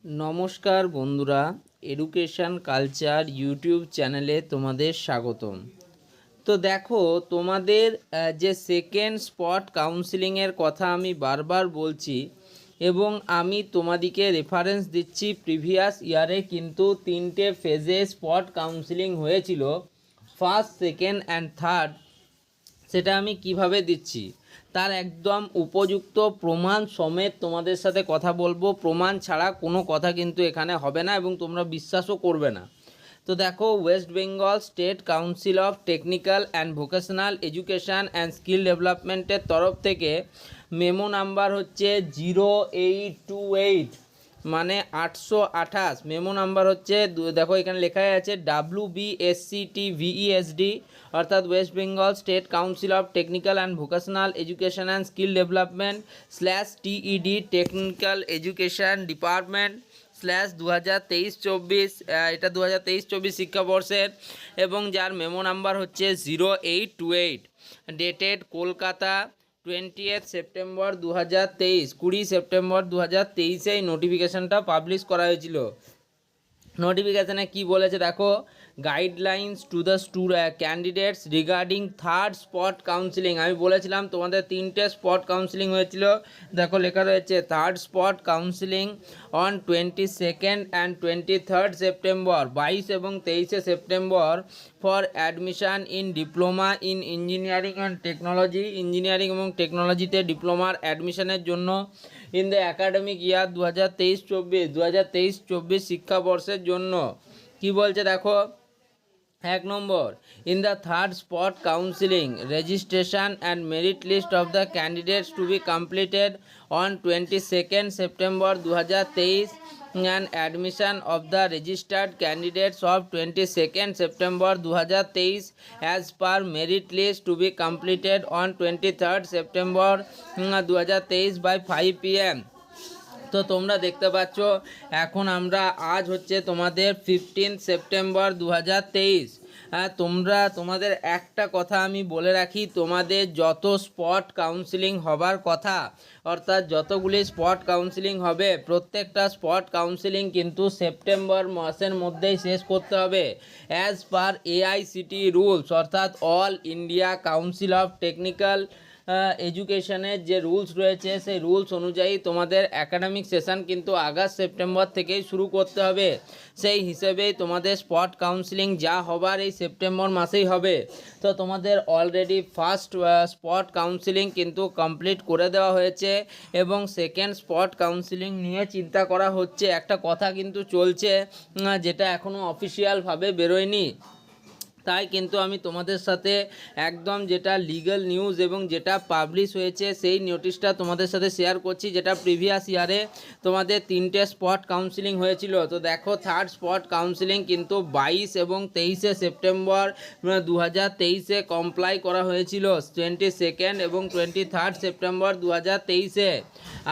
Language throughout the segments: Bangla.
নমস্কার বন্ধুরা, এডুকেশন কালচার ইউটিউব চ্যানেলে তোমাদের স্বাগতম। তো দেখো, তোমাদের যে সেকেন্ড স্পট কাউন্সিলিংয়ের কথা আমি বারবার বলছি এবং আমি তোমাদিকে রেফারেন্স দিচ্ছি। প্রিভিয়াস ইয়ারে কিন্তু 3টে ফেজে স্পট কাউন্সিলিং হয়েছিল, ফার্স্ট, সেকেন্ড অ্যান্ড থার্ড। সেটা আমি কিভাবে দিচ্ছি তার একদম উপযুক্ত প্রমাণ সমেত তোমাদের সাথে কথা বলবো। প্রমাণ ছাড়া কোনো কথা কিন্তু এখানে হবে না এবং তোমরা বিশ্বাসও করবে না। তো দেখো, West Bengal state council of technical and vocational education and skill ডেভেলপমেন্টের তরফ থেকে মেমো নাম্বার হচ্ছে 0828, মানে 828। মেমো নাম্বার হচ্ছে, দেখো এখানে লেখা আছে WBSCTVESD, অর্থাৎ West Bengal state council of technical and vocational education and skill development /TED technical education department /2023-24। এটা 2023-24 শিক্ষাবর্ষের এবং যার মেমো নাম্বার হচ্ছে 0828, ডেটেড কলকাতা 20 সেপ্টেম্বর 2023, 20 সেপ্টেম্বর 2023 এই নোটিফিকেশানটা পাবলিশ করা হয়েছিল। নোটিফিকেশানে কি বলেছে দেখো, guidelines to the candidates regarding third spot counselling. আমি বলেছিলাম তোমাদের 3টে স্পট কাউন্সিলিং হয়েছিল। দেখো লেখা রয়েছে third spot counselling on 22 and 23 September, 22 এবং 23 September, for admission in diploma in engineering and technology. Engineering এবং টেকনোলজিতে ডিপ্লোমার অ্যাডমিশনের জন্য ইন দ্য অ্যাকাডেমিক ইয়ার 2023-24, 2023-24 শিক্ষাবর্ষের জন্য। কি বলছে দেখো, 1 number, in the third spot counselling registration and merit list of the candidates to be completed on 22 September 2023 and admission of the registered candidates of 22 September 2023 as per merit list to be completed on 23 September 2023 by 5 PM। তো তোমরা দেখতে পাচ্ছ এখন আমরা আজ হচ্ছে তোমাদের 15 সেপ্টেম্বর 2023। তোমাদের একটা কথা আমি বলে রাখি, তোমাদের যত স্পট কাউন্সিলিং হবার কথা, অর্থাৎ যতগুলি স্পট কাউন্সিলিং হবে, প্রত্যেকটা স্পট কাউন্সিলিং কিন্তু সেপ্টেম্বর মাসের মধ্যেই শেষ করতে হবে অ্যাজ পার AICTE রুলস, অর্থাৎ all India council of technical এডুকেশনের যে রুলস রয়েছে সেই রুলস অনুযায়ী তোমাদের অ্যাকাডেমিক সেশন কিন্তু আগস্ট সেপ্টেম্বর থেকেই শুরু করতে হবে। সেই হিসেবেই তোমাদের স্পট কাউন্সিলিং যা হবার এই সেপ্টেম্বর মাসেই হবে। তো তোমাদের অলরেডি ফার্স্ট স্পট কাউন্সিলিং কিন্তু কমপ্লিট করে দেওয়া হয়েছে এবং সেকেন্ড স্পট কাউন্সিলিং নিয়ে চিন্তা করা হচ্ছে। একটা কথা কিন্তু চলছে যেটা এখনও অফিসিয়ালভাবে বেরোয়নি, তাই কিন্তু আমি তোমাদের সাথে একদম যেটা লিগ্যাল নিউজ এবং যেটা পাবলিশ হয়েছে সেই নোটিশটা তোমাদের সাথে শেয়ার করছি, যেটা প্রিভিয়াস ইয়ারে তোমাদের 3টে স্পট কাউন্সিলিং হয়েছিল। তো দেখো, থার্ড স্পট কাউন্সিলিং কিন্তু 22 এবং 23 সেপ্টেম্বর 2023 কমপ্লাই করা হয়েছিল, 22 এবং 23 সেপ্টেম্বর 2023।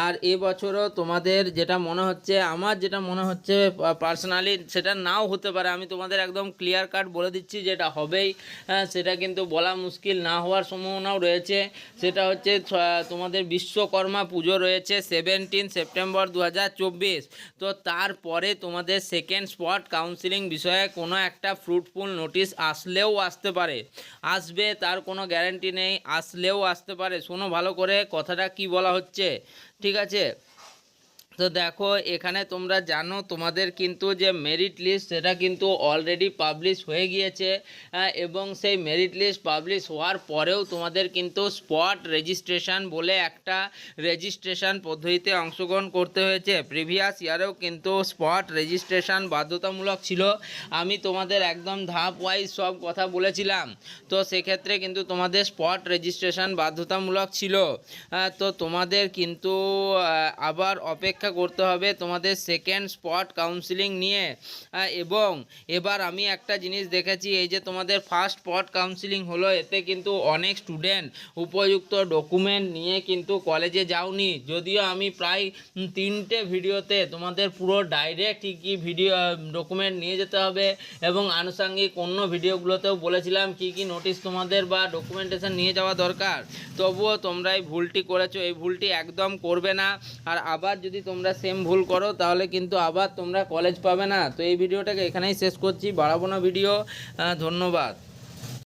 আর এবছরও তোমাদের যেটা মনে হচ্ছে, আমার যেটা মনে হচ্ছে পার্সোনালি, সেটা নাও হতে পারে। আমি তোমাদের একদম ক্লিয়ার কাট বলে দিচ্ছি যেটা হবেই, সেটা কিন্তু বলা মুশকিল, না হওয়ার সম্ভাবনাও রয়েছে। সেটা হচ্ছে তোমাদের বিশ্বকর্মা পুজো রয়েছে 17 সেপ্টেম্বর 2024। তো তারপরে তোমাদের সেকেন্ড স্পট কাউন্সিলিং বিষয়ে কোনো একটা ফ্রুটফুল নোটিশ আসলেও আসতে পারে, আসবে তার কোনো গ্যারান্টি নেই, আসলেও আসতে পারে। শোনো ভালো করে কথাটা কি বলা হচ্ছে, ঠিক আছে? তো দেখো, এখানে তোমরা জানো তোমাদের কিন্তু যে মেরিট লিস্ট সেটা কিন্তু অলরেডি পাবলিশ হয়ে গিয়েছে এবং সেই মেরিট লিস্ট পাবলিশ হওয়ার পরেও তোমাদের কিন্তু স্পট রেজিস্ট্রেশন বলে একটা রেজিস্ট্রেশন পদ্ধতিতে অংশগ্রহণ করতে হয়েছে। প্রিভিয়াস ইয়ারেও কিন্তু স্পট রেজিস্ট্রেশন বাধ্যতামূলক ছিল। আমি তোমাদের একদম ধাপ ওয়াইজ সব কথা বলেছিলাম। তো সেক্ষেত্রে কিন্তু তোমাদের স্পট রেজিস্ট্রেশন বাধ্যতামূলক ছিল। তো তোমাদের কিন্তু আবার অপেক্ষা করতে হবে তোমাদের সেকেন্ড স্পট কাউন্সিলিং নিয়ে। এবং এবার আমি একটা জিনিস দেখেছি, এই যে তোমাদের ফার্স্ট স্পট কাউন্সিলিং হলো, এতে কিন্তু অনেক স্টুডেন্ট উপযুক্ত ডকুমেন্ট নিয়ে কিন্তু কলেজে যাওনি। যদিও আমি প্রায় 3টে ভিডিওতে তোমাদের পুরো ডাইরেক্ট কী ভিডিও ডকুমেন্ট নিয়ে যেতে হবে এবং আনুষঙ্গিক অন্য ভিডিওগুলোতেও বলেছিলাম কি কি নোটিশ তোমাদের বা ডকুমেন্টেশন নিয়ে যাওয়া দরকার। তবুও তোমরা এই ভুলটি করেছো, এই ভুলটি একদম করবে না। আর আবার যদি তোমরা সেম ভুল করো তাহলে কিন্তু আবার তোমরা কলেজ পাবে না। তো এই ভিডিওটাকে এখানেই শেষ করছি, বাড়াবো না ভিডিও। ধন্যবাদ।